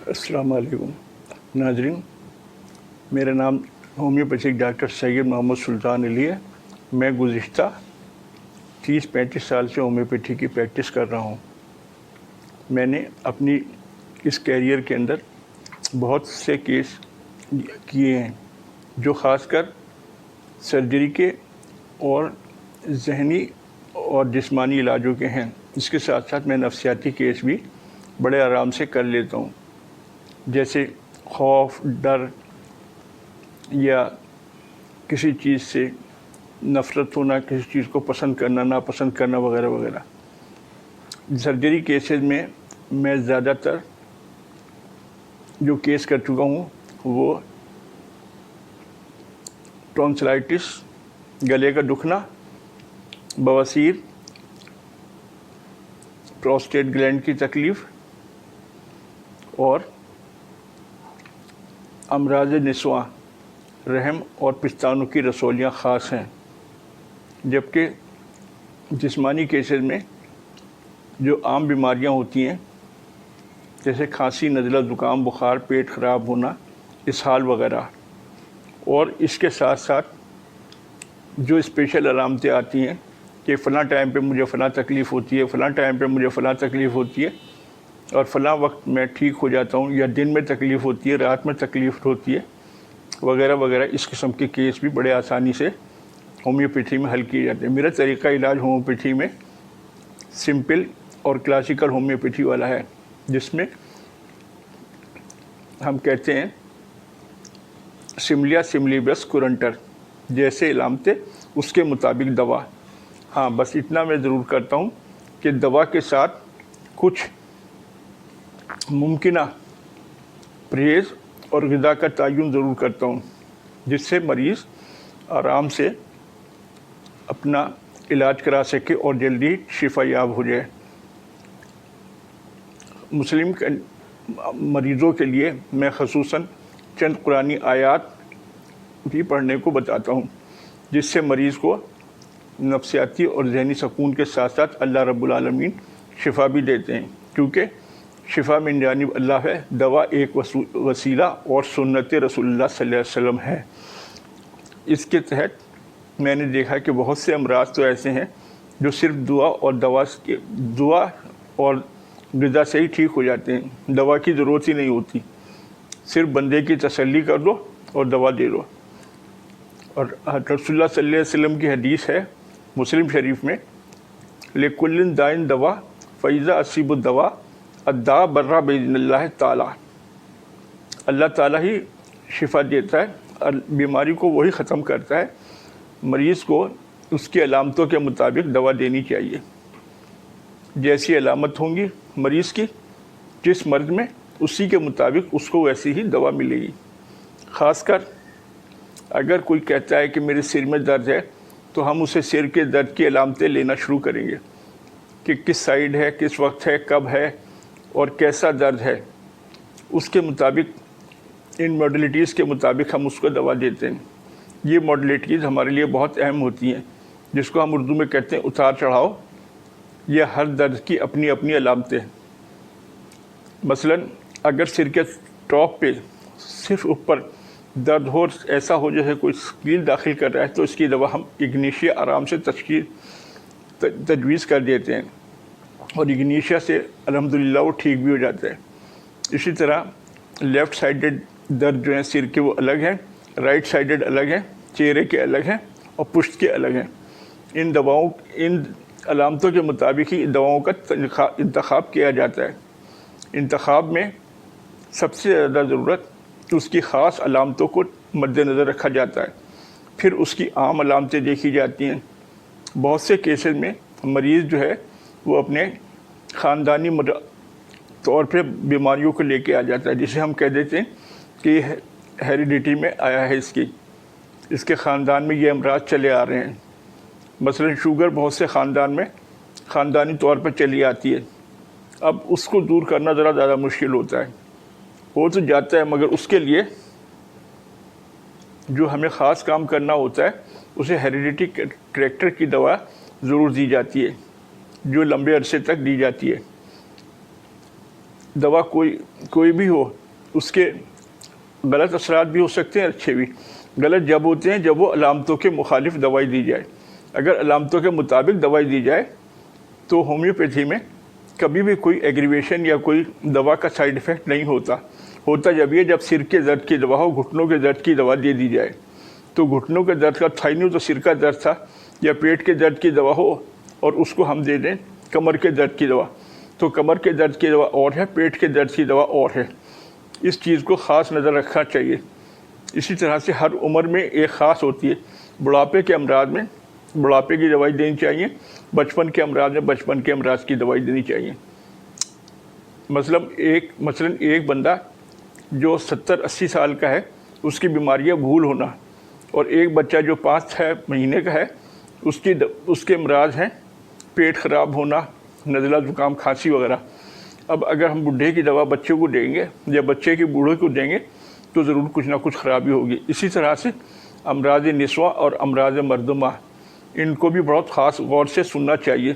अस्सलाम वालेकुम नाज़रीन, मेरा नाम होम्योपैथिक डॉक्टर सैयद मोहम्मद सुल्तान अली है। मैं गुज़िश्ता 30-35 साल से होम्योपैथी की प्रैक्टिस कर रहा हूँ। मैंने अपनी इस कैरियर के अंदर बहुत से केस किए हैं जो ख़ासकर सर्जरी के और ज़हनी और जिस्मानी इलाजों के हैं। इसके साथ साथ मैं नफ्सियाती केस भी बड़े आराम से कर लेता हूँ, जैसे खौफ, डर या किसी चीज़ से नफ़रत होना, किसी चीज़ को पसंद करना, नापसंद करना वगैरह वगैरह। सर्जरी केसेस में मैं ज़्यादातर जो केस कर चुका हूँ वो टॉन्सिलाइटिस, गले का दुखना, बवासीर, प्रोस्टेट ग्लैंड की तकलीफ़ और अमराज निस्वां, रहम और पिस्तानों की रसौलियाँ ख़ास हैं। जबकि जिस्मानी केसेस में जो आम बीमारियां होती हैं जैसे खांसी, नज़ला, ज़ुकाम, बुखार, पेट ख़राब होना, इसहाल वगैरह, और इसके साथ साथ जो स्पेशल अलामतें आती हैं कि फ़लाँ टाइम पे मुझे फ़लाँ तकलीफ़ होती है, फ़लाँ टाइम पे मुझे फ़लाँ तकलीफ़ होती है और फ़लाँ वक्त मैं ठीक हो जाता हूँ, या दिन में तकलीफ़ होती है, रात में तकलीफ़ होती है वगैरह वगैरह। इस किस्म के केस भी बड़े आसानी से होम्योपैथी में हल किए जाते हैं। मेरा तरीक़ा इलाज होम्योपैथी में सिंपल और क्लासिकल होम्योपैथी वाला है, जिसमें हम कहते हैं सिमलिया सिमलीबस कुरंटर, जैसे इलामतें उसके मुताबिक दवा। हाँ, बस इतना मैं ज़रूर करता हूँ कि दवा के साथ कुछ मुमकिना परहेज़ और ग़िज़ा का तयन ज़रूर करता हूँ, जिससे मरीज़ आराम से अपना इलाज करा सके और जल्दी शिफा याब हो जाए। मुस्लिम मरीज़ों के लिए मैं ख़ुसूसन चंद कुरानी आयात भी पढ़ने को बताता हूँ, जिससे मरीज़ को नफ्सियाती और ज़हनी सकून के साथ साथ अल्लाह रब्बुल आलमीन शिफा भी देते हैं, क्योंकि शिफा मिन जानिब अल्लाह है। दवा एक वसीला और सुन्नत रसूलुल्लाह सल्लल्लाहु अलैहि वसल्लम है। इसके तहत मैंने देखा कि बहुत से अमराज तो ऐसे हैं जो सिर्फ दुआ और ग़िज़ा से ही ठीक हो जाते हैं। दवा की ज़रूरत ही नहीं होती, सिर्फ बंदे की तसल्ली कर दो और दवा दे दो। और रसूलुल्लाह सल्लल्लाहु अलैहि वसल्लम की हदीस है मुस्लिम शरीफ में, लिकुल्लिन दाइन दवा फ़इज़ा असीबु दवा अद्दा बर्रा बिइज़्निल्लाह ताला। अल्लाह ताला ही शिफा देता है और बीमारी को वही ख़त्म करता है। मरीज़ को उसकी अलामतों के मुताबिक दवा देनी चाहिए। जैसी अलामत होंगी मरीज़ की जिस मर्ज़ में, उसी के मुताबिक उसको वैसी ही दवा मिलेगी। ख़ासकर अगर कोई कहता है कि मेरे सिर में दर्द है, तो हम उसे सिर के दर्द की अलामतें लेना शुरू करेंगे कि किस साइड है, किस वक्त है, कब है और कैसा दर्द है। उसके मुताबिक, इन मॉडलिटीज़ के मुताबिक हम उसको दवा देते हैं। ये मॉडलिटीज़ हमारे लिए बहुत अहम होती हैं, जिसको हम उर्दू में कहते हैं उतार चढ़ाव। यह हर दर्द की अपनी अपनी अलामतें हैं। मसलन अगर सिर के टॉप पे सिर्फ ऊपर दर्द हो, ऐसा हो जैसे कोई कील दाखिल कर रहा है, तो इसकी दवा हम इग्नीशिया आराम से तजवीज़ कर देते हैं और इग्नीशिया से अल्हम्दुलिल्लाह वो ठीक भी हो जाता है। इसी तरह लेफ़्ट साइडेड दर्द जो है सिर के, वो अलग हैं, राइट साइडेड अलग हैं, चेहरे के अलग हैं और पुश्त के अलग हैं। इन अलामतों के मुताबिक ही दवाओं का इंतखाब किया जाता है। इंतखाब में सबसे ज़्यादा ज़रूरत उसकी ख़ास अलामतों को मद्देनज़र रखा जाता है, फिर उसकी आम अलामतें देखी जाती हैं। बहुत से केसेस में मरीज़ जो है वो अपने ख़ानदानी तौर पे बीमारियों को लेके आ जाता है, जिसे हम कह देते हैं कि हेरिडिटी में आया है, इसके ख़ानदान में ये अमराज चले आ रहे हैं। मसलन शुगर बहुत से ख़ानदान में ख़ानदानी तौर पर चली आती है। अब उसको दूर करना ज़रा ज़्यादा मुश्किल होता है। हो तो जाता है, मगर उसके लिए जो हमें ख़ास काम करना होता है उसे हेरिडिटी करैक्टर की दवा ज़रूर दी जाती है, जो लंबे अरसे तक दी जाती है। दवा कोई भी हो, उसके गलत असरात भी हो सकते हैं, अच्छे भी। गलत जब होते हैं जब वो अलामतों के मुखालिफ दवाई दी जाए। अगर अलामतों के मुताबिक दवाई दी जाए तो होम्योपैथी में कभी भी कोई एग्रीवेशन या कोई दवा का साइड इफ़ेक्ट नहीं होता जब ये जब सिर के दर्द की दवा हो, घुटनों के दर्द की दवा दे दी जाए। तो घुटनों के दर्द का था ही नहीं, तो सिर का दर्द था, या पेट के दर्द की दवा हो और उसको हम दे दें कमर के दर्द की दवा, तो कमर के दर्द की दवा और है, पेट के दर्द की दवा और है। इस चीज़ को ख़ास नज़र रखना चाहिए। इसी तरह से हर उम्र में एक ख़ास होती है। बुढ़ापे के अमराज में बुढ़ापे की दवाई देनी चाहिए, बचपन के अमराज में बचपन के अमराज की दवाई देनी चाहिए। मसलन एक बंदा जो 70-80 साल का है, उसकी बीमारियां भूल होना, और एक बच्चा जो 5-6 महीने का है, उसके अमराज हैं पेट ख़राब होना, नज़ला, ज़ुकाम, खांसी वगैरह। अब अगर हम बूढ़े की दवा बच्चे को देंगे या बच्चे के बूढ़े को देंगे तो ज़रूर कुछ ना कुछ ख़राबी होगी। इसी तरह से अमराज निस्वा और अमराज मर्दमा, इनको भी बहुत ख़ास गौर से सुनना चाहिए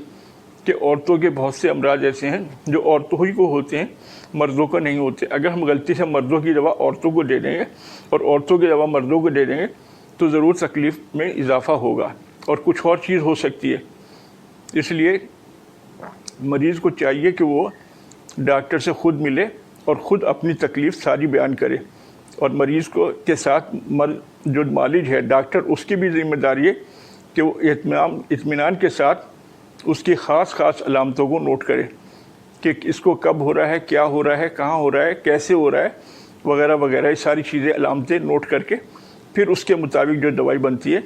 कि औरतों के बहुत से अमराज ऐसे हैं जो औरतों ही को होते हैं, मर्दों को नहीं होते। अगर हम गलती से मर्दों की दवा औरतों को दे देंगे और औरतों की दवा मर्दों को दे देंगे तो ज़रूर तकलीफ़ में इजाफ़ा होगा और कुछ और चीज़ हो सकती है। इसलिए मरीज़ को चाहिए कि वो डॉक्टर से ख़ुद मिले और ख़ुद अपनी तकलीफ़ सारी बयान करे, और मरीज़ को के साथ जो मालिज है डॉक्टर, उसकी भी ज़िम्मेदारी है कि वो इत्मीनान के साथ उसकी ख़ास अलामतों को नोट करे कि इसको कब हो रहा है, क्या हो रहा है, कहाँ हो रहा है, कैसे हो रहा है, वगैरह वगैरह। ये सारी चीज़ें अलामतें नोट करके फिर उसके मुताबिक जो दवाई बनती है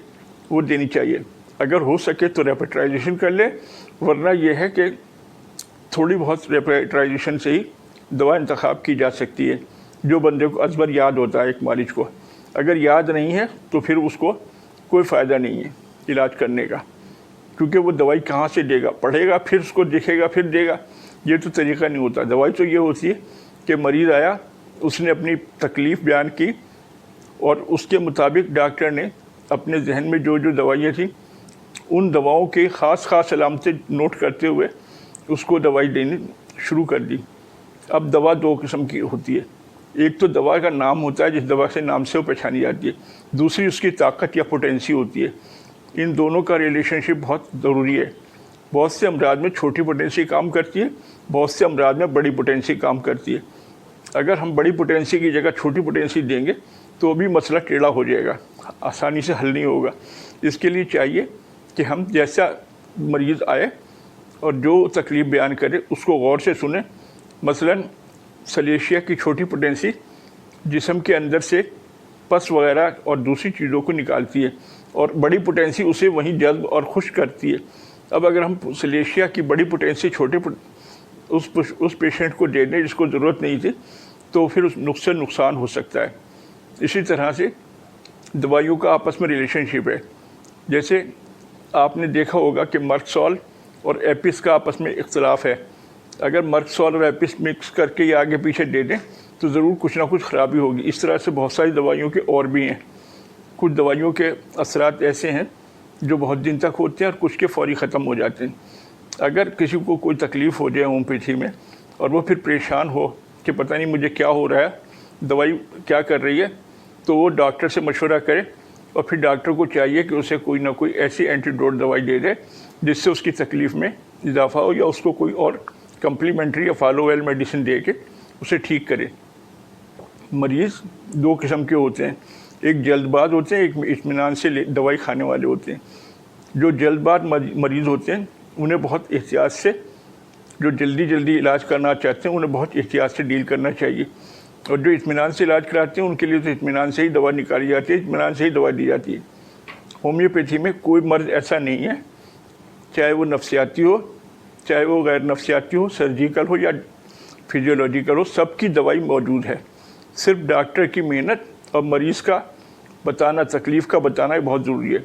वो देनी चाहिए। अगर हो सके तो रेपेट्राइजेशन कर ले, वरना यह है कि थोड़ी बहुत रेपेट्राइजेशन से ही दवा इंतखाब की जा सकती है, जो बंदे को अजबर याद होता है एक मालिज को। अगर याद नहीं है तो फिर उसको कोई फ़ायदा नहीं है इलाज करने का, क्योंकि वो दवाई कहाँ से देगा, पढ़ेगा फिर उसको दिखेगा फिर देगा, ये तो तरीक़ा नहीं होता। दवाई तो ये होती है कि मरीज़ आया, उसने अपनी तकलीफ़ बयान की और उसके मुताबिक डॉक्टर ने अपने जहन में जो जो दवाइयाँ थी उन दवाओं की ख़ास अलामतें नोट करते हुए उसको दवाई देनी शुरू कर दी। अब दवा दो किस्म की होती है, एक तो दवा का नाम होता है जिस दवा से नाम से वो पहचानी जाती है, दूसरी उसकी ताकत या पोटेंसी होती है। इन दोनों का रिलेशनशिप बहुत ज़रूरी है। बहुत से अमराज में छोटी पोटेंसी काम करती है, बहुत से अमराज में बड़ी पोटेंसी काम करती है। अगर हम बड़ी पोटेंसी की जगह छोटी पोटेंसी देंगे तो भी मसला टेढ़ा हो जाएगा, आसानी से हल नहीं होगा। इसके लिए चाहिए कि हम जैसा मरीज़ आए और जो तकलीफ़ बयान करे उसको गौर से सुने। मसलन सलेशिया की छोटी पोटेंसी जिस्म के अंदर से पस वगैरह और दूसरी चीज़ों को निकालती है, और बड़ी पोटेंसी उसे वहीं जल्ब और खुश करती है। अब अगर हम सलेशिया की बड़ी पोटेंसी उस पेशेंट को दे दें जिसको ज़रूरत नहीं थी, तो फिर उस नुकसे नुकसान हो सकता है। इसी तरह से दवाइयों का आपस में रिलेशनशिप है। जैसे आपने देखा होगा कि मर्कसॉल और एपिस का आपस में इख्तलाफ है। अगर मर्कसॉल और एपिस मिक्स करके ये आगे पीछे दे दें तो ज़रूर कुछ ना कुछ ख़राबी होगी। इस तरह से बहुत सारी दवाइयों के और भी हैं। कुछ दवाइयों के असरात ऐसे हैं जो बहुत दिन तक होते हैं और कुछ के फौरी ख़त्म हो जाते हैं। अगर किसी को कोई तकलीफ़ हो जाए होम्योपैथी में और वो फिर परेशान हो कि पता नहीं मुझे क्या हो रहा है, दवाई क्या कर रही है, तो वो डॉक्टर से मशवरा करे, और फिर डॉक्टर को चाहिए कि उसे कोई ना कोई ऐसी एंटीडोट दवाई दे दे जिससे उसकी तकलीफ़ में इजाफा हो, या उसको कोई और कम्प्लीमेंट्री या फॉलोवेल मेडिसिन दे के उसे ठीक करे। मरीज़ दो किस्म के होते हैं, एक जल्दबाज होते हैं, एक इत्मीनान से दवाई खाने वाले होते हैं। जो जल्दबाज मरीज़ होते हैं उन्हें बहुत एहतियात से, जो जल्दी इलाज करना चाहते हैं उन्हें बहुत एहतियात से डील करना चाहिए, और जो इत्मीनान से इलाज कराते हैं उनके लिए तो इत्मीनान से ही दवा निकाली जाती है, इत्मीनान से ही दवा दी जाती है। होम्योपैथी में कोई मर्ज़ ऐसा नहीं है, चाहे वो नफ्सियाती हो, चाहे वो गैर नफ्सियाती हो, सर्जिकल हो या फिजियोलॉजिकल हो, सबकी दवाई मौजूद है। सिर्फ डॉक्टर की मेहनत और मरीज़ का बताना, तकलीफ़ का बताना बहुत ज़रूरी है।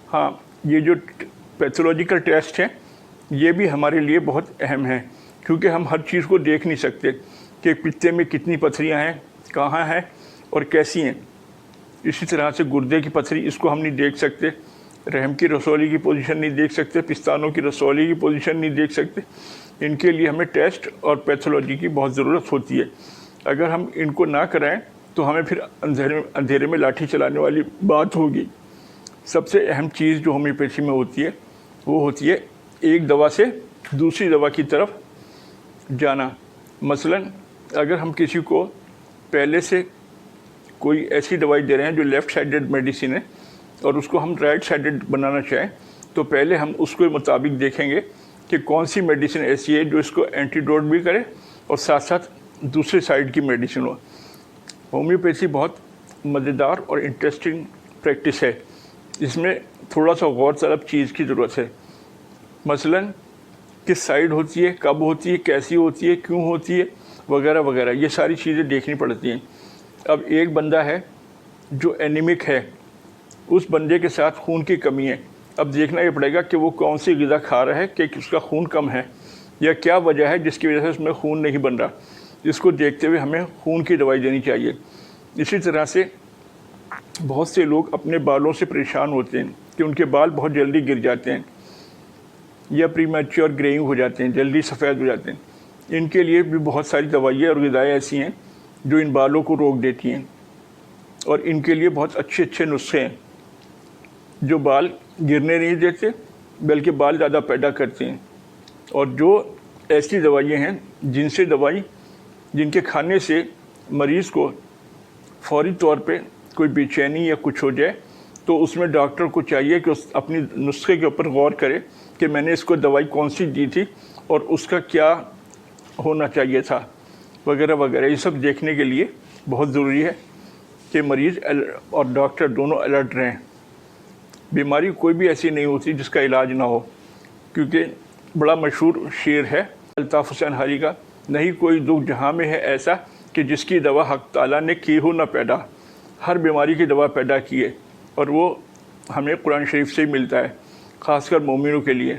हाँ, ये जो पैथोलॉजिकल टेस्ट हैं ये भी हमारे लिए बहुत अहम है, क्योंकि हम हर चीज़ को देख नहीं सकते कि पित्ते में कितनी पथरियाँ हैं, कहाँ हैं और कैसी हैं। इसी तरह से गुर्दे की पथरी, इसको हम नहीं देख सकते, रहम की रसौली की पोजीशन नहीं देख सकते, पिस्तानों की रसौली की पोजीशन नहीं देख सकते। ان کے لیے ہمیں ٹیسٹ اور پیتھولوجی کی بہت ضرورت ہوتی ہے. اگر ہم ان کو نہ کرائیں تو ہمیں پھر اندھیرے میں لاٹھی چلانے والی بات ہوگی. سب سے اہم چیز جو ہومیوپیتھی میں ہوتی ہے وہ ہوتی ہے ایک دوا سے دوسری دوا کی طرف جانا. مثلاً اگر ہم کسی کو پہلے سے کوئی ایسی دوائی دے رہے ہیں جو لیفٹ سائڈڈ میڈیسن ہے اور اس کو ہم رائٹ سائڈڈ بنانا چاہیں تو پہلے ہم اس کے مطابق دیکھیں گے کہ کون سی میڈیسن ایسی ہے جو اس کو اینٹیڈوٹ بھی کرے اور ساتھ ساتھ دوسرے سائڈ کی میڈیسن ہو. ہومیوپیتھی بہت مزیدار اور انٹرسٹنگ پریکٹس ہے. اس میں تھوڑا سا غور طلب چیز کی ضرورت ہے. مثلاً کس سائڈ ہوتی ہے, کب ہوتی ہے, کیسی ہوتی ہے, کیوں ہوتی ہے, وغیرہ وغیرہ, یہ ساری چیزیں دیکھنی پڑتی ہیں. اب ایک بندہ ہے جو اینیمک ہے, اس بندے کے ساتھ خون کی کمی ہے. اب دیکھنا یہ پڑے گا کہ وہ کون سی غذا کھا رہا ہے کہ اس کا خون کم ہے, یا کیا وجہ ہے جس کی وجہ سے اس میں خون نہیں بن رہا. اس کو دیکھتے ہوئے ہمیں خون کی دوائی دینی چاہیے. اسی طرح سے بہت سے لوگ اپنے بالوں سے پریشان ہوتے ہیں کہ ان کے بال بہت جلدی گر جاتے ہیں یا پری میچور گرےئنگ ہو جاتے ہیں, جلدی سفید ہو جاتے ہیں. ان کے لیے بھی بہت ساری دوائیں اور غذائیں ایسی ہیں جو ان بالوں کو روک دیتی ہیں, اور ان کے لیے بہت اچھے اچھے نسخے ہیں جو بال گرنے نہیں دیتے بلکہ بال زیادہ پیدا کرتے ہیں. اور جو ایسی دوائیں ہیں جن کے کھانے سے مریض کو فوری طور پہ کوئی بے چینی یا کچھ ہو جائے تو اس میں ڈاکٹر کو چاہیے کہ اپنی نسخے کے اوپر غور کرے کہ میں نے اس کو دوائی کون سی دی تھی اور اس کا کیا ہونا چاہیے تھا, وغیرہ وغیرہ. یہ سب دیکھنے کے لیے بہت ضروری ہے کہ مریض اور ڈاکٹر دونوں الرٹ رہیں. بیماری کوئی بھی ایسی نہیں ہوتی جس کا علاج نہ ہو, کیونکہ بڑا مشہور شعر ہے الطاف حسین حاجی کا, نہیں کوئی دکھ جہاں میں ہے ایسا کہ جس کی دوا حق تعالیٰ نے کی ہو نہ پیدا. ہر بیماری کی دوا پیدا کی ہے اور وہ ہمیں قرآن شریف سے ہی ملتا ہے, خاص کر مومنوں کے لیے.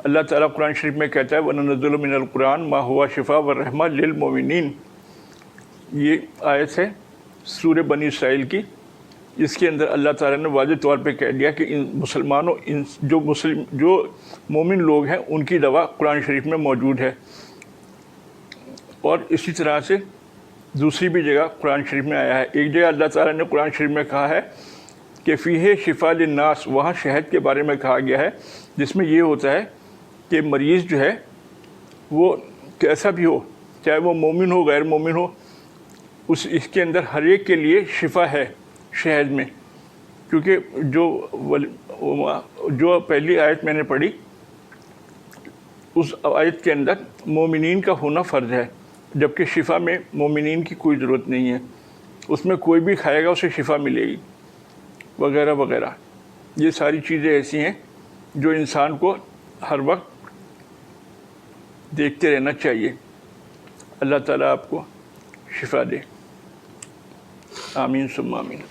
اللہ تعالیٰ قرآن شریف میں کہتا ہے وَنَنَزِّلُ مِنَ الْقُرْآنِ مَا هُوَ شِفَاءٌ وَرَحْمَةٌ لِلْمُؤْمِنِينَ. یہ آیت ہے سورہ بنی اسرائیل کی. اس کے اندر اللہ تعالیٰ نے واضح طور پہ کہہ دیا کہ جو مومن لوگ ہیں ان کی دوا قرآن شریف میں موجود ہے. اور اسی طرح سے دوسری بھی جگہ قرآن شریف میں آیا ہے. ایک جگہ اللہ تعالیٰ نے قرآن شریف میں کہا ہے کہ فیہ شفاء للناس, وہاں شہد کے بارے میں کہا گیا ہے, جس میں یہ ہوتا ہے کہ مریض جو ہے وہ کیسا بھی ہو, چاہے وہ مومن ہو غیر مومن ہو, اس کے اندر ہر ایک کے لیے شفا ہے شہد میں. کیونکہ جو پہلی آیت میں نے پڑھی اس آیت کے اندر مومنین کا ہونا فرض ہے, جبکہ شفا میں مومنین کی کوئی ضرورت نہیں ہے. اس میں کوئی بھی کھائے گا اسے شفا ملے گی, وغیرہ وغیرہ. یہ ساری چیزیں ایسی ہیں جو انسان کو ہر وقت دیکھتے رہنا چاہیے. اللہ تعالیٰ آپ کو شفا دے. آمین ثم آمین.